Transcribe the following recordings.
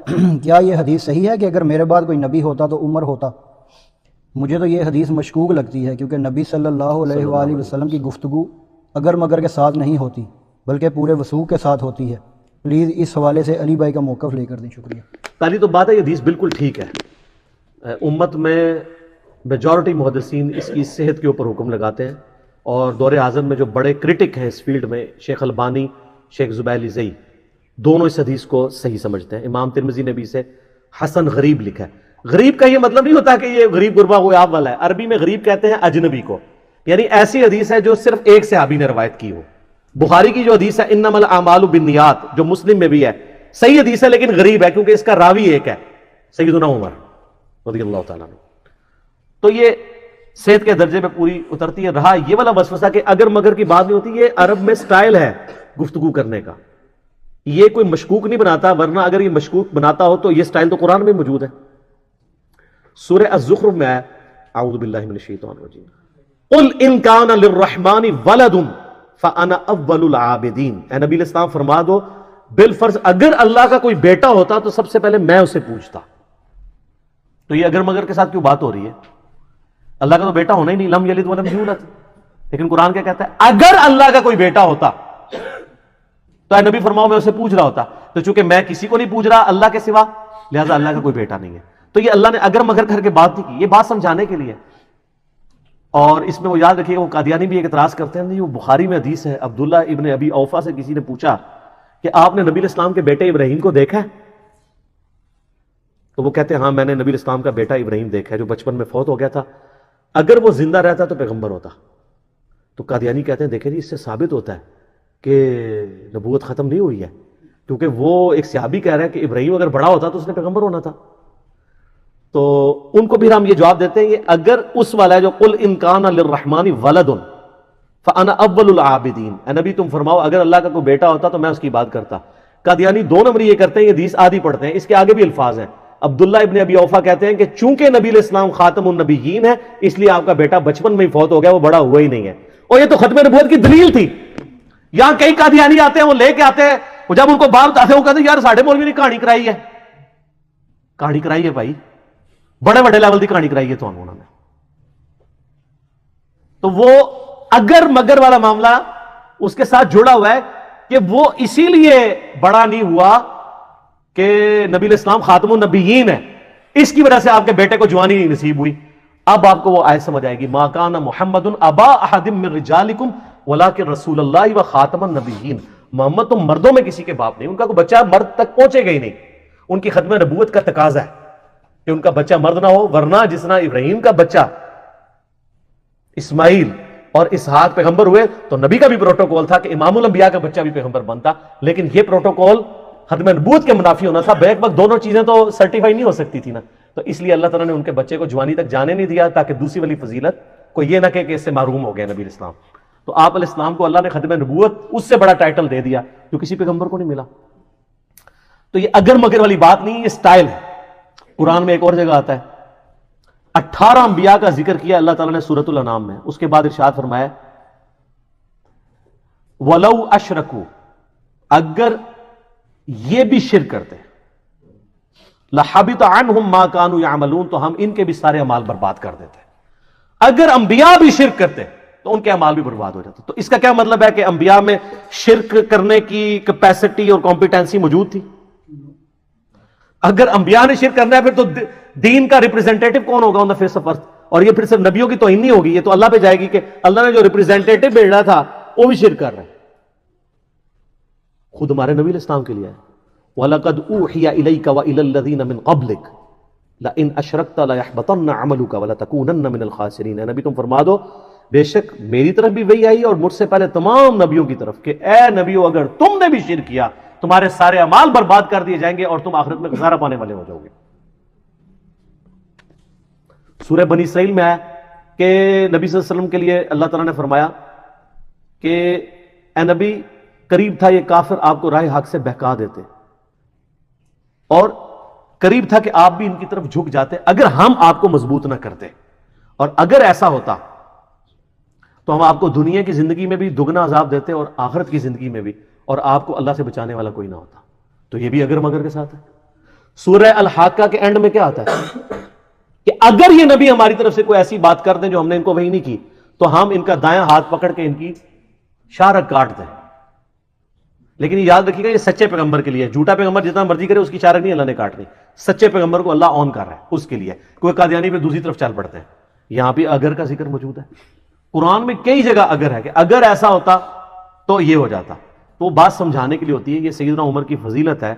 کیا یہ حدیث صحیح ہے کہ اگر میرے بعد کوئی نبی ہوتا تو عمر ہوتا؟ مجھے تو یہ حدیث مشکوک لگتی ہے، کیونکہ نبی صلی اللہ علیہ وآلہ وسلم کی گفتگو اگر مگر کے ساتھ نہیں ہوتی بلکہ پورے وثوق کے ساتھ ہوتی ہے۔ پلیز اس حوالے سے علی بھائی کا موقف لے کر دیں، شکریہ۔ پہلی تو بات ہے یہ حدیث بالکل ٹھیک ہے، امت میں میجورٹی محدثین اس کی صحت کے اوپر حکم لگاتے ہیں، اور دور اعظم میں جو بڑے کرٹک ہیں اس فیلڈ میں، شیخ البانی، شیخ زبیل زئی، دونوں اس حدیث کو صحیح سمجھتے ہیں۔ امام ترمذی نے بھی اسے حسن غریب لکھا ہے۔ غریب کا یہ مطلب نہیں ہوتا کہ یہ غریب غربا کوئی آپ والا ہے، عربی میں غریب کہتے ہیں اجنبی کو، یعنی ایسی حدیث ہے جو صرف ایک صحابی نے روایت کی ہو۔ بخاری کی جو حدیث ہے انما الاعمال بالنیات، جو مسلم میں بھی ہے، صحیح حدیث ہے لیکن غریب ہے کیونکہ اس کا راوی ایک ہے، سیدنا عمر رضی اللہ تعالیٰ عنہ۔ تو یہ صحت کے درجے میں پوری اترتی ہے۔ رہا یہ والا وسوسہ کہ اگر مگر کی بات نہیں ہوتی، یہ عرب میں سٹائل ہے گفتگو کرنے کا، یہ کوئی مشکوک نہیں بناتا، ورنہ اگر یہ مشکوک بناتا ہو تو یہ سٹائل تو قرآن میں موجود ہے۔ سورہ الزخرف میں ہے، اعوذ باللہ من الشیطان الرجیم، قل ان کان للرحمن ولد فانا اول العابدین، اے نبی علیہ السلام فرما دو بالفرض اگر اللہ کا کوئی بیٹا ہوتا تو سب سے پہلے میں اسے پوچھتا۔ تو یہ اگر مگر کے ساتھ کیوں بات ہو رہی ہے؟ اللہ کا تو بیٹا ہونا ہی نہیں، لم یلد ولم یولد، لیکن قرآن کیا کہتا ہے؟ اگر اللہ کا کوئی بیٹا ہوتا تو اے نبی فرماؤ میں اسے پوچھ رہا ہوتا، تو چونکہ میں کسی کو نہیں پوچھ رہا اللہ کے سوا، لہذا اللہ کا کوئی بیٹا نہیں ہے۔ تو یہ اللہ نے اگر مگر کر کے بات نہیں کی، یہ بات سمجھانے کے لیے۔ اور اس میں وہ یاد رکھیے، وہ قادیانی بھی ایک اعتراض کرتے ہیں، وہ بخاری میں حدیث ہے، عبداللہ ابن ابی اوفا سے کسی نے پوچھا کہ آپ نے نبی علیہ السلام کے بیٹے ابراہیم کو دیکھا ہے؟ تو وہ کہتے ہیں ہاں میں نے نبی علیہ السلام کا بیٹا ابراہیم دیکھا ہے جو بچپن میں فوت ہو گیا تھا، اگر وہ زندہ رہتا تو پیغمبر ہوتا۔ تو قادیانی کہتے ہیں دیکھیں جی اس سے ثابت ہوتا ہے کہ نبوت ختم نہیں ہوئی ہے، کیونکہ وہ ایک صحابی کہہ رہا ہے کہ ابراہیم اگر بڑا ہوتا تو اس نے پیغمبر ہونا تھا۔ تو ان کو بھی ہم یہ جواب دیتے ہیں، یہ اگر اس والا ہے جو قل ان کان للرحمن ولد فانا اول العابدین، اے نبی تم فرماؤ اگر اللہ کا کوئی بیٹا ہوتا تو میں اس کی بات کرتا۔ قادیانی دو نمبر یہ کرتے ہیں، یہ حدیث آدھی پڑھتے ہیں، اس کے آگے بھی الفاظ ہیں۔ عبداللہ ابن ابی اوفا کہتے ہیں کہ چونکہ نبی علیہ السلام خاتم النبیین ہے اس لیے آپ کا بیٹا بچپن میں ہی فوت ہو گیا، وہ بڑا ہوا ہی نہیں ہے۔ اور یہ تو ختم نبوت کی دلیل تھی۔ یہاں کئی قادیانی آتے ہیں، وہ لے کے آتے ہیں، وہ جب ان کو بات بتاتے ہیں وہ کہتے ہیں یار ساڑھے مولوی نے کہانی کرائی ہے۔ کہانی کرائی ہے بھائی، بڑے بڑے لیول کی کہانی کرائی ہے تو انہوں نے۔ تو وہ اگر مگر والا معاملہ اس کے ساتھ جڑا ہوا ہے کہ وہ اسی لیے بڑا نہیں ہوا کہ نبی علیہ السلام خاتم النبیین ہے، اس کی وجہ سے آپ کے بیٹے کو جوانی نہیں نصیب ہوئی۔ اب آپ کو وہ آیت سمجھ آئے گی، ما کان محمد ابا احد من رجالکم ولکن رسول اللہ و خاتم النبیین، محمد تو مردوں میں کسی کے باپ نہیں، ان کا کوئی بچہ مرد تک پہنچے گا ہی نہیں۔ ان کی ختم نبوت کا تقاضا ہے کہ ان کا بچہ مرد نہ ہو، ورنہ جس طرح ابراہیم کا بچہ اسماعیل اور اسحاق پیغمبر ہوئے تو نبی کا بھی پروٹوکول تھا کہ امام الانبیاء کا بچہ بھی پیغمبر بنتا، لیکن یہ پروٹوکول ختم نبوت کے منافی ہونا تھا۔ بیک وقت دونوں چیزیں تو سرٹیفائی نہیں ہو سکتی تھی نا، تو اس لیے اللہ تعالیٰ نے ان کے بچے کو جوانی تک جانے نہیں دیا تاکہ دوسری والی فضیلت کو یہ نہ کہ اس سے محروم ہو گیا نبی علیہ السلام۔ تو آپ علیہ السلام کو اللہ نے ختم نبوت اس سے بڑا ٹائٹل دے دیا جو کسی پیغمبر کو نہیں ملا۔ تو یہ اگر مگر والی بات نہیں، یہ سٹائل ہے۔ قرآن میں ایک اور جگہ آتا ہے، 18 انبیاء کا ذکر کیا اللہ تعالیٰ نے سورۃ الانعام میں، اس کے بعد ارشاد فرمایا وَلَوْ أَشْرَكُوا، اگر یہ بھی شرک کرتے لَحَبِطَ عَنْهُمْ مَا كَانُوا يَعْمَلُونَ، تو ہم ان کے بھی سارے اعمال برباد کر دیتے۔ اگر انبیاء بھی شرک کرتے تو ان کے اعمال بھی برباد ہو جاتے۔ تو اس کا کیا مطلب ہے کہ انبیاء میں شرک کرنے کی کیپیسٹی اور کمپیٹنسی موجود تھی؟ اگر انبیاء نے شرک کرنا ہے پھر تو دین کا ریپریزنٹیٹو کون ہوگا آن دی فیس آف ارتھ؟ اور یہ پھر صرف نبیوں کی توہین نہیں ہوگی، یہ تو اللہ پہ جائے گی کہ اللہ نے جو ریپریزنٹیٹو بھیجا تھا وہ بھی شرک کر رہے ہیں۔ خود ہمارے نبی علیہ السلام کے لیے ہے وَلَقَدْ أُوحِيَ إِلَيْكَ وَإِلَى الَّذِينَ مِنْ قَبْلِكَ لَإِنْ أَشْرَكْتَ لَيَحْبَطَنَّ عَمَلُكَ وَلَتَكُونَنَّ مِنَ الْخَاسِرِينَ، اے نبی تم فرما دو بے شک میری طرف بھی وہی آئی اور مجھ سے پہلے تمام نبیوں کی طرف کہ اے نبیوں اگر تم نے بھی شرک کیا تمہارے سارے اعمال برباد کر دیے جائیں گے اور تم آخرت میں خسارہ پانے والے ہو جاؤ گے۔ سورہ بنی اسرائیل میں ہے کہ نبی صلی اللہ علیہ وسلم کے لیے اللہ تعالیٰ نے فرمایا کہ اے نبی قریب تھا یہ کافر آپ کو راہ حق سے بہکا دیتے، اور قریب تھا کہ آپ بھی ان کی طرف جھک جاتے اگر ہم آپ کو مضبوط نہ کرتے، اور اگر ایسا ہوتا تو ہم آپ کو دنیا کی زندگی میں بھی دگنا عذاب دیتے اور آخرت کی زندگی میں بھی، اور آپ کو اللہ سے بچانے والا کوئی نہ ہوتا۔ تو یہ بھی اگر مگر کے ساتھ ہے۔ سورہ الحاقہ کے اینڈ میں کیا آتا ہے کہ اگر یہ نبی ہماری طرف سے کوئی ایسی بات کر دیں جو ہم نے ان کو وحی نہیں کی تو ہم ان کا دایاں ہاتھ پکڑ کے ان کی شارک کاٹ دیں. لیکن یہ یاد رکھیے گا یہ سچے پیغمبر کے لیے. جھوٹا پیغمبر جتنا مرضی کرے اس کی شارک نہیں اللہ نے کاٹنی. سچے پیغمبر کو اللہ آن کر رہا ہے اس کے لیے. کوئی قادیانی پہ دوسری طرف چل پڑتے ہیں. یہاں بھی اگر کا ذکر موجود ہے قرآن میں کئی جگہ اگر ہے کہ اگر ایسا ہوتا تو یہ ہو جاتا. تو بات سمجھانے کے لیے ہوتی ہے. یہ سیدنا عمر کی فضیلت ہے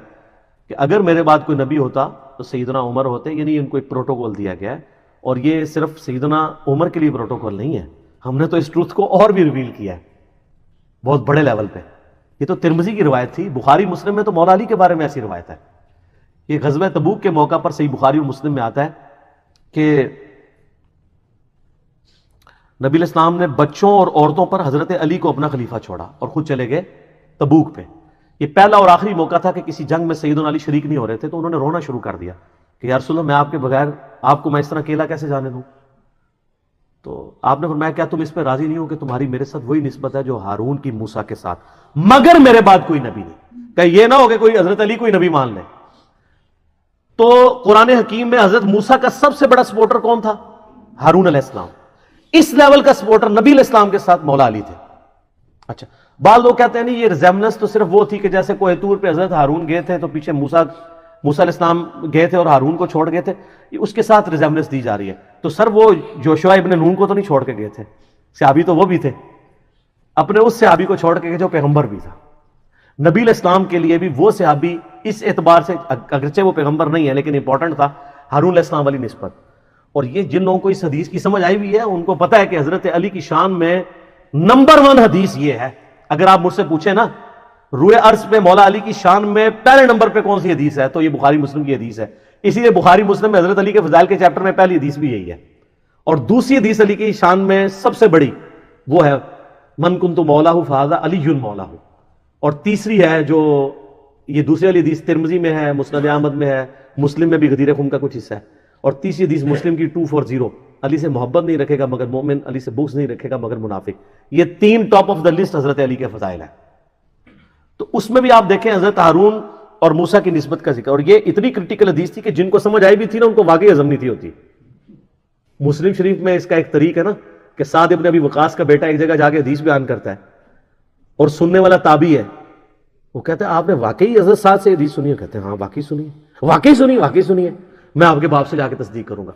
کہ اگر میرے بعد کوئی نبی ہوتا تو سیدنا عمر ہوتے. یعنی ان کو ایک پروٹوکول دیا گیا ہے اور یہ صرف سیدنا عمر کے لیے پروٹوکول نہیں ہے. ہم نے تو اس ٹروتھ کو اور بھی ریویل کیا ہے بہت بڑے لیول پہ. یہ تو ترمذی کی روایت تھی. بخاری مسلم میں تو مولا علی کے بارے میں ایسی روایت ہے. یہ غزوہ تبوک کے موقع پر صحیح بخاری اور مسلم میں آتا ہے کہ نبی علیہ السلام نے بچوں اور عورتوں پر حضرت علی کو اپنا خلیفہ چھوڑا اور خود چلے گئے تبوک پہ. یہ پہلا اور آخری موقع تھا کہ کسی جنگ میں سیدنا علی شریک نہیں ہو رہے تھے. تو انہوں نے رونا شروع کر دیا کہ یا رسول اللہ میں آپ کے بغیر آپ کو میں اس طرح اکیلا کیسے جانے دوں. تو آپ نے فرمایا کیا تم اس پہ راضی نہیں ہو کہ تمہاری میرے ساتھ وہی نسبت ہے جو ہارون کی موسیٰ کے ساتھ مگر میرے بعد کوئی نبی نہیں. کہ یہ نہ ہو کہ کوئی حضرت علی کوئی نبی مان لے. تو قرآن حکیم میں حضرت موسیٰ کا سب سے بڑا سپورٹر کون تھا؟ ہارون علیہ السلام. اس لیول کا سپورٹر نبی علیہ السلام کے ساتھ مولا علی تھے. اچھا بعض لوگ کہتے ہیں نہیں یہ ریزیمنس تو صرف وہ تھی کہ جیسے کوہ طور پہ حضرت ہارون گئے تھے تو پیچھے موسیٰ علیہ السلام گئے تھے اور ہارون کو چھوڑ گئے تھے. اس کے ساتھ ریزیمنس دی جا رہی ہے. تو سر وہ جوشوا ابن نون کو تو نہیں چھوڑ کے گئے تھے. صحابی تو وہ بھی تھے اپنے اس صحابی کو چھوڑ کے جو پیغمبر بھی تھا. نبی علیہ السلام کے لیے بھی وہ صحابی اس اعتبار سے اگرچہ وہ پیغمبر نہیں ہے لیکن امپورٹنٹ تھا ہارون علیہ السلام والی نسبت. اور یہ جن لوگوں کو اس حدیث کی سمجھ آئی ہوئی ہے ان کو پتا ہے کہ حضرت علی کی شان میں نمبر 1 حدیث یہ ہے. اگر آپ مجھ سے پوچھیں نا روئے عرض پہ مولا علی کی شان میں پہلے نمبر پہ کون سی حدیث ہے تو یہ بخاری مسلم کی حدیث ہے. اسی لیے بخاری مسلم میں حضرت علی کے فضائل کے چیپٹر میں پہلی حدیث بھی یہی ہے. اور دوسری حدیث علی کی شان میں سب سے بڑی وہ ہے من کنت مولاہ فہذا علی مولاہ. اور تیسری ہے جو یہ دوسری والی حدیث ترمذی میں ہے مسند احمد میں ہے مسلم میں بھی غدیر خون کا کچھ حصہ ہے. اور تیسری حدیث مسلم کی 240 علی سے محبت نہیں رکھے گا مگر مومن علی سے بغض نہیں رکھے گا مگر منافق. یہ 3 ٹاپ آف دا لسٹ حضرت علی کے فضائل ہیں. تو اس میں بھی آپ دیکھیں حضرت ہارون اور موسیٰ کی نسبت کا ذکر. اور یہ اتنی کرٹیکل حدیث تھی کہ جن کو سمجھ آئی بھی تھی نا ان کو واقعی ہضم نہیں تھی ہوتی. مسلم شریف میں اس کا ایک طریق ہے نا کہ سعد ابن ابی وقاص کا بیٹا ایک جگہ جا کے حدیث بیان کرتا ہے اور سننے والا تابعی ہے. وہ کہتا ہے آپ نے واقعی حضرت سعد سے حدیث سنی ہے؟ کہتے ہیں ہاں واقعی سنی ہے واقعی سنی ہے میں آپ کے باپ سے جا کے تصدیق کروں گا.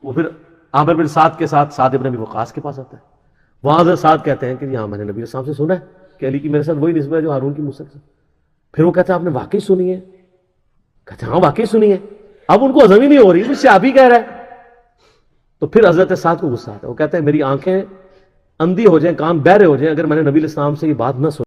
وہ پھر عامر بن سعد کے ساتھ سعد ابن ابی وقاص کے پاس آتا ہے. وہاں حضرت سعد کہتے ہیں کہ ہاں میں نے نبی صاحب سے سنا ہے کہ علی کی میرے ساتھ وہی نسبت ہے جو ہارون کی موسیٰ کے ساتھ. پھر وہ کہتے ہیں آپ نے واقعی سنی ہے؟ کہتے ہیں ہاں واقعی سنی ہے. اب ان کو ہضم ہی نہیں ہو رہی مجھ سے آپ ہی کہہ رہا ہے. تو پھر حضرت سعد کو غصہ آتا ہے. وہ کہتے ہیں میری آنکھیں اندھی ہو جائیں کان بہرے ہو جائیں اگر میں نے نبی علیہ السلام سے یہ بات نہ سنی